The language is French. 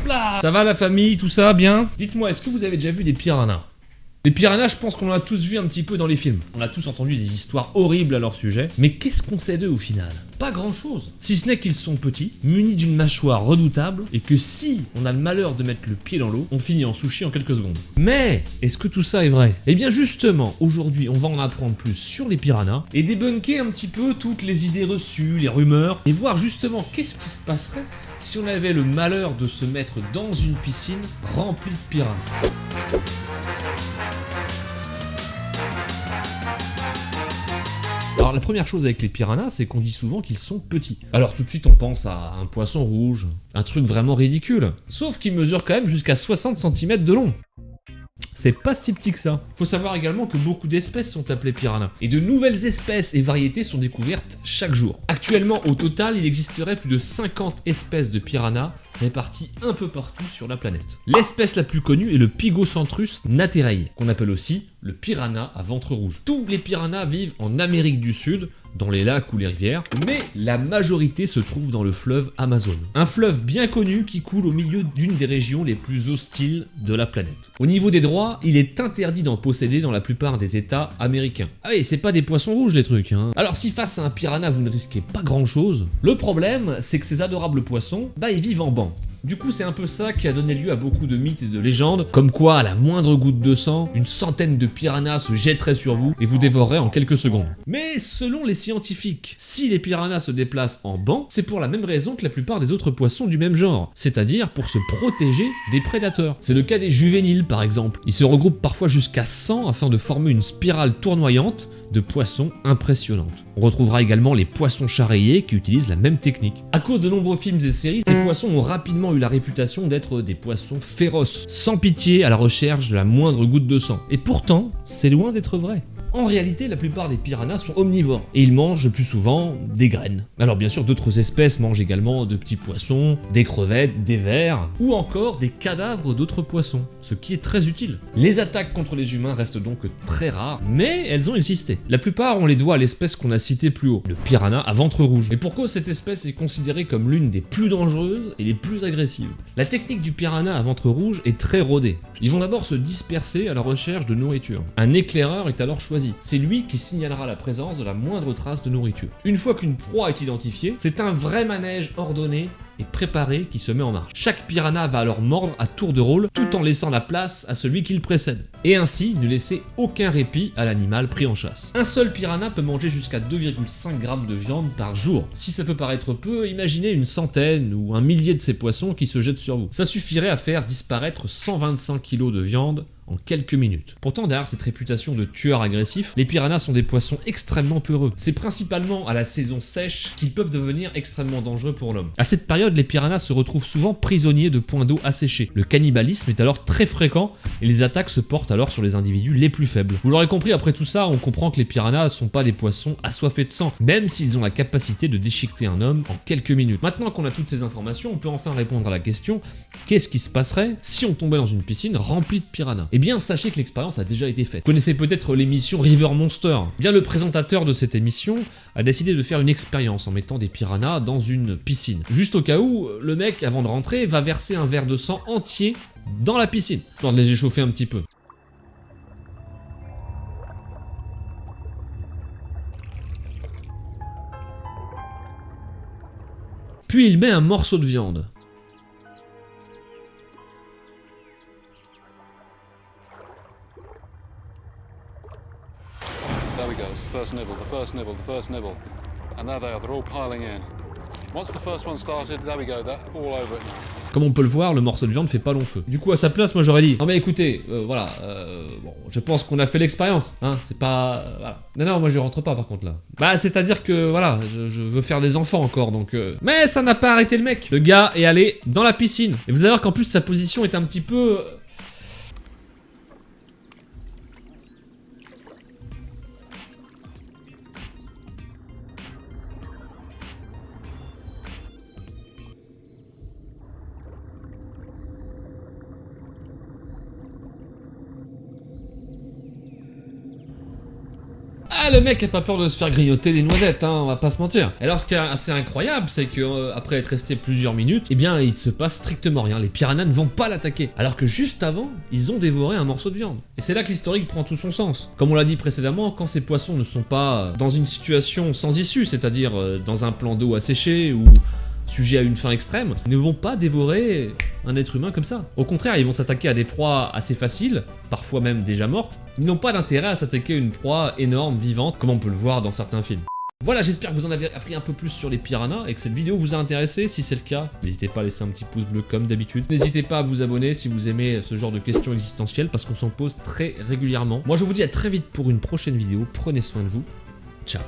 là! Ça va la famille, tout ça, bien? Dites-moi, est-ce que vous avez déjà vu des piranhas? Les piranhas, je pense qu'on en a tous vu un petit peu dans les films. On a tous entendu des histoires horribles à leur sujet. Mais qu'est-ce qu'on sait d'eux au final? Pas grand-chose. Si ce n'est qu'ils sont petits, munis d'une mâchoire redoutable, et que si on a le malheur de mettre le pied dans l'eau, on finit en sushi en quelques secondes. Mais, est-ce que tout ça est vrai? Eh bien justement, aujourd'hui, on va en apprendre plus sur les piranhas, et débunker un petit peu toutes les idées reçues, les rumeurs, et voir justement qu'est-ce qui se passerait si on avait le malheur de se mettre dans une piscine remplie de piranhas. Alors la première chose avec les piranhas, c'est qu'on dit souvent qu'ils sont petits. Alors tout de suite on pense à un poisson rouge, un truc vraiment ridicule. Sauf qu'ils mesurent quand même jusqu'à 60 cm de long. C'est pas si petit que ça. Faut savoir également que beaucoup d'espèces sont appelées piranhas. Et de nouvelles espèces et variétés sont découvertes chaque jour. Actuellement, au total, il existerait plus de 50 espèces de piranhas réparties un peu partout sur la planète. L'espèce la plus connue est le Pygocentrus naterei, qu'on appelle aussi le piranha à ventre rouge. Tous les piranhas vivent en Amérique du Sud, dans les lacs ou les rivières, mais la majorité se trouve dans le fleuve Amazon. Un fleuve bien connu qui coule au milieu d'une des régions les plus hostiles de la planète. Au niveau des droits, il est interdit d'en posséder dans la plupart des États américains. Ah oui, c'est pas des poissons rouges les trucs, hein. Alors si face à un piranha vous ne risquez pas grand chose, le problème c'est que ces adorables poissons, ils vivent en banc. Du coup, c'est un peu ça qui a donné lieu à beaucoup de mythes et de légendes, comme quoi, à la moindre goutte de sang, une centaine de piranhas se jetteraient sur vous et vous dévoreraient en quelques secondes. Mais selon les scientifiques, si les piranhas se déplacent en banc, c'est pour la même raison que la plupart des autres poissons du même genre, c'est-à-dire pour se protéger des prédateurs. C'est le cas des juvéniles par exemple. Ils se regroupent parfois jusqu'à 100 afin de former une spirale tournoyante de poissons impressionnantes. On retrouvera également les poissons charriers qui utilisent la même technique. À cause de nombreux films et séries, ces poissons ont rapidement eu la réputation d'être des poissons féroces, sans pitié à la recherche de la moindre goutte de sang. Et pourtant, c'est loin d'être vrai. En réalité, la plupart des piranhas sont omnivores et ils mangent le plus souvent des graines. Alors bien sûr, d'autres espèces mangent également de petits poissons, des crevettes, des vers ou encore des cadavres d'autres poissons, ce qui est très utile. Les attaques contre les humains restent donc très rares, mais elles ont existé. La plupart, on les doit à l'espèce qu'on a citée plus haut, le piranha à ventre rouge. Et pour cause, cette espèce est considérée comme l'une des plus dangereuses et les plus agressives. La technique du piranha à ventre rouge est très rodée. Ils vont d'abord se disperser à la recherche de nourriture. Un éclaireur est alors choisi. C'est lui qui signalera la présence de la moindre trace de nourriture. Une fois qu'une proie est identifiée, c'est un vrai manège ordonné et préparé qui se met en marche. Chaque piranha va alors mordre à tour de rôle tout en laissant la place à celui qui le précède. Et ainsi ne laisser aucun répit à l'animal pris en chasse. Un seul piranha peut manger jusqu'à 2,5 grammes de viande par jour. Si ça peut paraître peu, imaginez une centaine ou un millier de ces poissons qui se jettent sur vous. Ça suffirait à faire disparaître 125 kg de viande en quelques minutes. Pourtant, derrière cette réputation de tueurs agressifs, les piranhas sont des poissons extrêmement peureux. C'est principalement à la saison sèche qu'ils peuvent devenir extrêmement dangereux pour l'homme. À cette période, les piranhas se retrouvent souvent prisonniers de points d'eau asséchés. Le cannibalisme est alors très fréquent et les attaques se portent alors sur les individus les plus faibles. Vous l'aurez compris, après tout ça, on comprend que les piranhas sont pas des poissons assoiffés de sang, même s'ils ont la capacité de déchiqueter un homme en quelques minutes. Maintenant qu'on a toutes ces informations, on peut enfin répondre à la question: qu'est-ce qui se passerait si on tombait dans une piscine remplie de piranhas? Eh bien, sachez que l'expérience a déjà été faite. Vous connaissez peut-être l'émission River Monster. Eh bien, le présentateur de cette émission a décidé de faire une expérience en mettant des piranhas dans une piscine. Juste au cas où, le mec, avant de rentrer, va verser un verre de sang entier dans la piscine, histoire de les échauffer un petit peu. Puis il met un morceau de viande. There we go, it's the first nibble, the first nibble, the first nibble. And there they are, they're all piling in. Once the first one started, there we go, they're all over it now. Comme on peut le voir, le morceau de viande fait pas long feu. Du coup, à sa place, moi j'aurais dit: non mais écoutez, voilà, bon, je pense qu'on a fait l'expérience, hein, c'est pas... voilà. Non, moi je rentre pas par contre là. C'est-à-dire que, voilà, je veux faire des enfants encore, donc... Mais ça n'a pas arrêté le mec. Le gars est allé dans la piscine. Et vous allez voir qu'en plus, sa position est un petit peu... Ah, le mec a pas peur de se faire grignoter les noisettes, hein, on va pas se mentir. Alors, ce qui est assez incroyable, c'est que après être resté plusieurs minutes, eh bien, il se passe strictement rien. Les piranhas ne vont pas l'attaquer. Alors que juste avant, ils ont dévoré un morceau de viande. Et c'est là que l'historique prend tout son sens. Comme on l'a dit précédemment, quand ces poissons ne sont pas dans une situation sans issue, c'est-à-dire dans un plan d'eau asséché ou sujets à une faim extrême, ne vont pas dévorer un être humain comme ça. Au contraire, ils vont s'attaquer à des proies assez faciles, parfois même déjà mortes. Ils n'ont pas d'intérêt à s'attaquer à une proie énorme, vivante, comme on peut le voir dans certains films. Voilà, j'espère que vous en avez appris un peu plus sur les piranhas et que cette vidéo vous a intéressé. Si c'est le cas, n'hésitez pas à laisser un petit pouce bleu comme d'habitude. N'hésitez pas à vous abonner si vous aimez ce genre de questions existentielles parce qu'on s'en pose très régulièrement. Moi je vous dis à très vite pour une prochaine vidéo. Prenez soin de vous. Ciao.